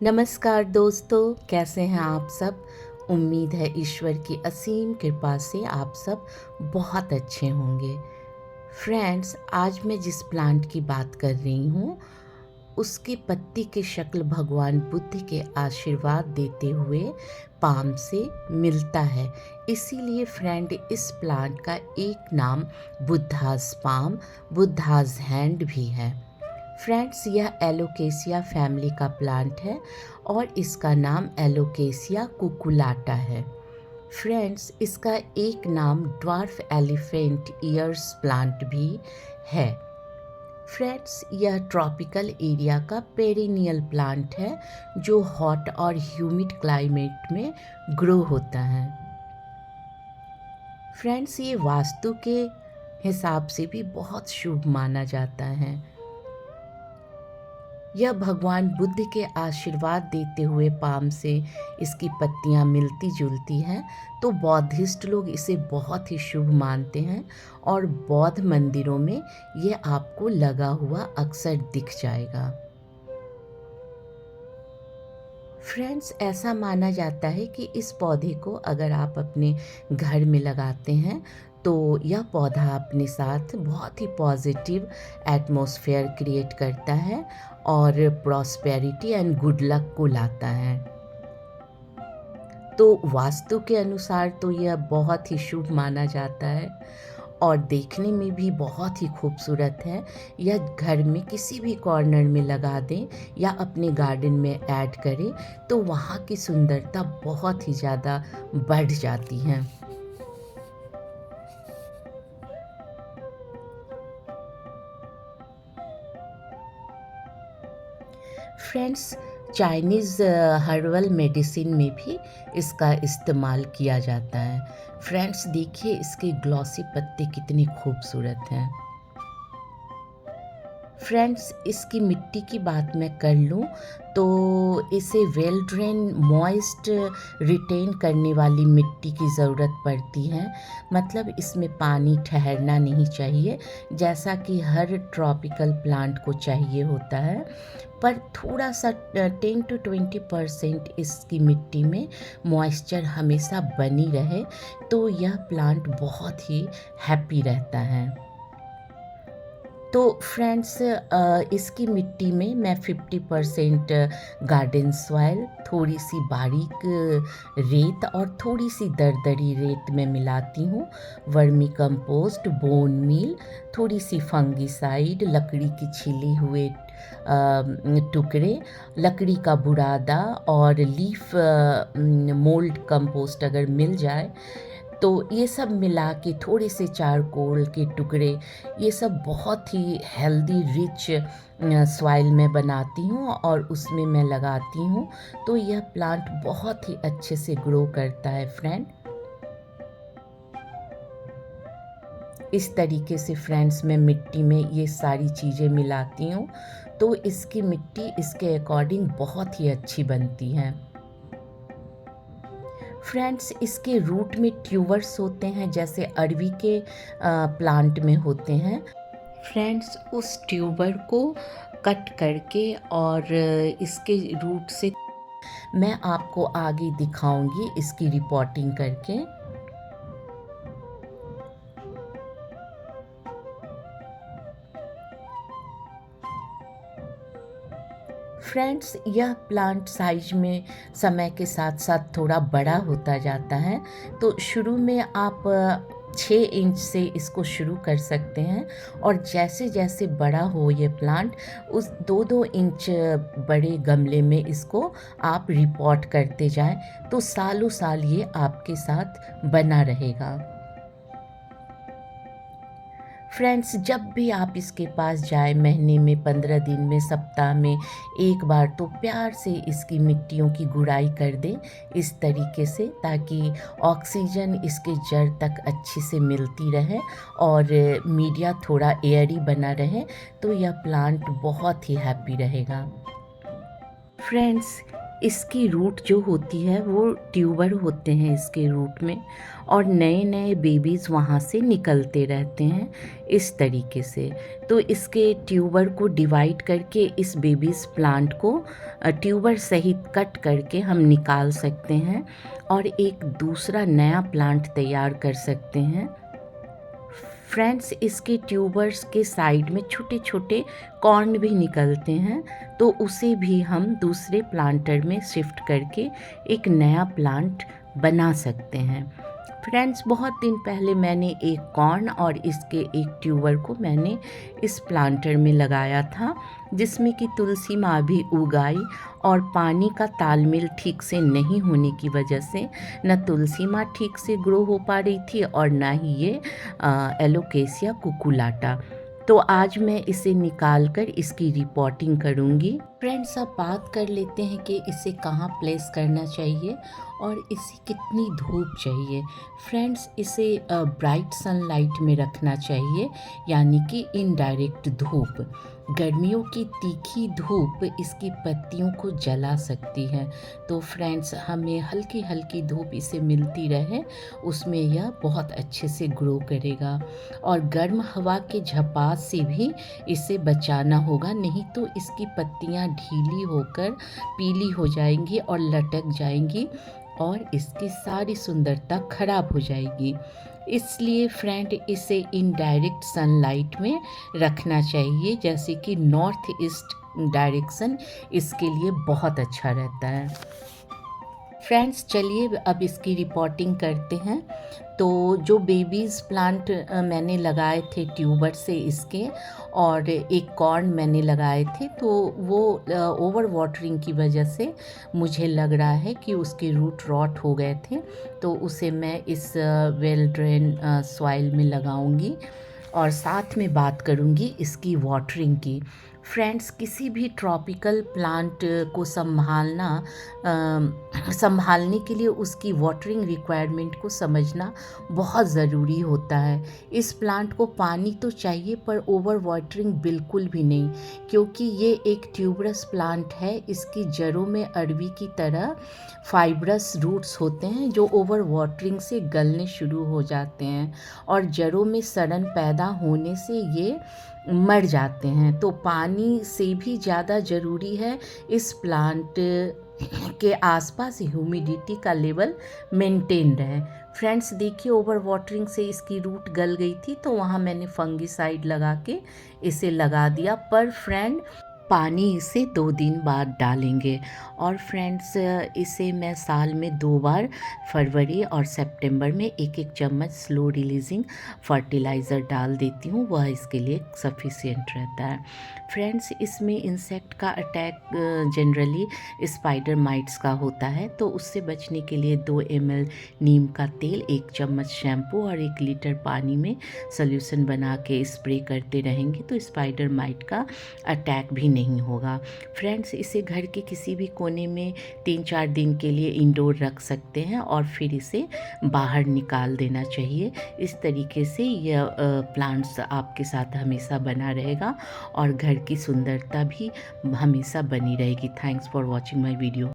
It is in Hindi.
नमस्कार दोस्तों, कैसे हैं आप सब? उम्मीद है ईश्वर की असीम कृपा से आप सब बहुत अच्छे होंगे। फ्रेंड्स, आज मैं जिस प्लांट की बात कर रही हूँ, उसकी पत्ती की शक्ल भगवान बुद्ध के आशीर्वाद देते हुए पाम से मिलता है। इसीलिए फ्रेंड, इस प्लांट का एक नाम बुद्धास पाम, बुद्धास हैंड भी है। फ्रेंड्स, यह एलोकेसिया फैमिली का प्लांट है और इसका नाम एलोकेसिया कुकुलाटा है। फ्रेंड्स, इसका एक नाम ड्वार्फ एलिफेंट ईयर्स प्लांट भी है। फ्रेंड्स, यह ट्रॉपिकल एरिया का पेरिनियल प्लांट है जो हॉट और ह्यूमिड क्लाइमेट में ग्रो होता है। फ्रेंड्स, ये वास्तु के हिसाब से भी बहुत शुभ माना जाता है। यह भगवान बुद्ध के आशीर्वाद देते हुए पाम से इसकी पत्तियां मिलती जुलती हैं, तो बौद्धिस्ट लोग इसे बहुत ही शुभ मानते हैं और बौद्ध मंदिरों में ये आपको लगा हुआ अक्सर दिख जाएगा। फ्रेंड्स, ऐसा माना जाता है कि इस पौधे को अगर आप अपने घर में लगाते हैं तो यह पौधा अपने साथ बहुत ही पॉजिटिव एटमॉस्फेयर क्रिएट करता है और प्रॉस्पेरिटी एंड गुड लक को लाता है। तो वास्तु के अनुसार तो यह बहुत ही शुभ माना जाता है और देखने में भी बहुत ही खूबसूरत है। यह घर में किसी भी कॉर्नर में लगा दें या अपने गार्डन में ऐड करें तो वहाँ की सुंदरता बहुत ही ज़्यादा बढ़ जाती है। फ्रेंड्स, चाइनीज़ हर्बल मेडिसिन में भी इसका इस्तेमाल किया जाता है। फ्रेंड्स, देखिए इसके ग्लॉसी पत्ते कितने खूबसूरत हैं। फ्रेंड्स, इसकी मिट्टी की बात मैं कर लूँ तो इसे वेल ड्रेन मॉइस्ट रिटेन करने वाली मिट्टी की ज़रूरत पड़ती है। मतलब इसमें पानी ठहरना नहीं चाहिए, जैसा कि हर ट्रॉपिकल प्लांट को चाहिए होता है, पर थोड़ा सा 10 to 20% इसकी मिट्टी में मॉइस्चर हमेशा बनी रहे तो यह प्लांट बहुत ही हैप्पी रहता है। तो फ्रेंड्स, इसकी मिट्टी में मैं 50% गार्डन सॉइल, थोड़ी सी बारीक रेत और थोड़ी सी दरदरी रेत में मिलाती हूँ। वर्मी कंपोस्ट, बोन मील, थोड़ी सी फंगिसाइड, लकड़ी की छिली हुए टुकड़े, लकड़ी का बुरादा और लीफ मोल्ड कंपोस्ट अगर मिल जाए तो ये सब मिला के, थोड़े से चारकोल के टुकड़े, ये सब बहुत ही हेल्दी रिच सॉइल में बनाती हूँ और उसमें मैं लगाती हूँ तो यह प्लांट बहुत ही अच्छे से ग्रो करता है। फ्रेंड, इस तरीके से फ्रेंड्स मैं मिट्टी में ये सारी चीज़ें मिलाती हूँ तो इसकी मिट्टी इसके अकॉर्डिंग बहुत ही अच्छी बनती है। फ्रेंड्स, इसके रूट में ट्यूबर्स होते हैं जैसे अरवी के प्लांट में होते हैं। फ्रेंड्स, उस ट्यूबर को कट करके और इसके रूट से मैं आपको आगे दिखाऊंगी इसकी रिपोर्टिंग करके। फ्रेंड्स, यह प्लांट साइज में समय के साथ साथ थोड़ा बड़ा होता जाता है, तो शुरू में आप 6 इंच से इसको शुरू कर सकते हैं और जैसे जैसे बड़ा हो ये प्लांट, उस 2-2 इंच बड़े गमले में इसको आप रिपोर्ट करते जाएं तो सालों साल ये आपके साथ बना रहेगा। फ्रेंड्स, जब भी आप इसके पास जाएं, महीने में, 15 दिन में, सप्ताह में एक बार, तो प्यार से इसकी मिट्टियों की गुड़ाई कर दें इस तरीके से, ताकि ऑक्सीजन इसके जड़ तक अच्छे से मिलती रहे और मीडिया थोड़ा एयरी बना रहे तो यह प्लांट बहुत ही हैप्पी रहेगा। फ्रेंड्स, इसकी रूट जो होती है वो ट्यूबर होते हैं इसके रूट में, और नए नए बेबीज़ वहाँ से निकलते रहते हैं इस तरीके से। तो इसके ट्यूबर को डिवाइड करके इस बेबीज़ प्लांट को ट्यूबर सहित कट करके हम निकाल सकते हैं और एक दूसरा नया प्लांट तैयार कर सकते हैं। फ्रेंड्स, इसके ट्यूबर्स के साइड में छोटे छोटे कॉर्न भी निकलते हैं, तो उसे भी हम दूसरे प्लांटर में शिफ्ट करके एक नया प्लांट बना सकते हैं। फ्रेंड्स, बहुत दिन पहले मैंने एक कॉर्न और इसके एक ट्यूबर को मैंने इस प्लांटर में लगाया था, जिसमें कि तुलसी माँ भी उगाई, और पानी का तालमेल ठीक से नहीं होने की वजह से न तुलसी माँ ठीक से ग्रो हो पा रही थी और ना ही ये एलोकेसिया कुकुलाटा। तो आज मैं इसे निकाल कर इसकी रिपोर्टिंग करूँगी। फ्रेंड्स, अब बात कर लेते हैं कि इसे कहाँ प्लेस करना चाहिए और इसे कितनी धूप चाहिए। फ्रेंड्स, इसे ब्राइट सनलाइट में रखना चाहिए, यानी कि इनडायरेक्ट धूप। गर्मियों की तीखी धूप इसकी पत्तियों को जला सकती है, तो फ्रेंड्स हमें हल्की हल्की धूप इसे मिलती रहे, उसमें यह बहुत अच्छे से ग्रो करेगा। और गर्म हवा के झपास से भी इसे बचाना होगा, नहीं तो इसकी पत्तियां ढीली होकर पीली हो जाएंगी और लटक जाएंगी और इसकी सारी सुंदरता खराब हो जाएगी। इसलिए फ्रेंड इसे इनडायरेक्ट सनलाइट में रखना चाहिए, जैसे कि नॉर्थ ईस्ट डायरेक्शन इसके लिए बहुत अच्छा रहता है। फ्रेंड्स, चलिए अब इसकी रिपोर्टिंग करते हैं। तो जो बेबीज़ प्लांट मैंने लगाए थे ट्यूबर से इसके, और एक कॉर्न मैंने लगाए थे, तो वो ओवर वाटरिंग की वजह से मुझे लग रहा है कि उसके रूट रॉट हो गए थे, तो उसे मैं इस वेल ड्रेन सॉइल में लगाऊंगी और साथ में बात करूंगी इसकी वाटरिंग की। फ्रेंड्स, किसी भी ट्रॉपिकल प्लांट को संभालने के लिए उसकी वाटरिंग रिक्वायरमेंट को समझना बहुत ज़रूरी होता है। इस प्लांट को पानी तो चाहिए पर ओवर वाटरिंग बिल्कुल भी नहीं, क्योंकि ये एक ट्यूबरस प्लांट है। इसकी जड़ों में अरबी की तरह फाइब्रस रूट्स होते हैं जो ओवर वाटरिंग से गलने शुरू हो जाते हैं और जड़ों में सड़न पैदा होने से ये मर जाते हैं। तो पानी से भी ज़्यादा ज़रूरी है इस प्लांट के आसपास ह्यूमिडिटी का लेवल मेंटेन रहे। फ्रेंड्स, देखिए ओवर वाटरिंग से इसकी रूट गल गई थी, तो वहाँ मैंने फंगिसाइड लगा के इसे लगा दिया। पर फ्रेंड, पानी इसे 2 दिन बाद डालेंगे। और फ्रेंड्स, इसे मैं साल में 2 बार फरवरी और सितंबर में एक एक चम्मच स्लो रिलीजिंग फर्टिलाइज़र डाल देती हूँ, वह इसके लिए सफिशिएंट रहता है। फ्रेंड्स, इसमें इंसेक्ट का अटैक जनरली स्पाइडर माइट्स का होता है, तो उससे बचने के लिए 2 ml नीम का तेल, 1 चम्मच शैम्पू और 1 लीटर पानी में सॉल्यूशन बना के स्प्रे करते रहेंगे तो स्पाइडर माइट का अटैक भी नहीं होगा। फ्रेंड्स, इसे घर के किसी भी कोने में 3-4 दिन के लिए इंडोर रख सकते हैं और फिर इसे बाहर निकाल देना चाहिए। इस तरीके से यह प्लांट्स आपके साथ हमेशा बना रहेगा और घर की सुंदरता भी हमेशा बनी रहेगी। Thanks for watching my video.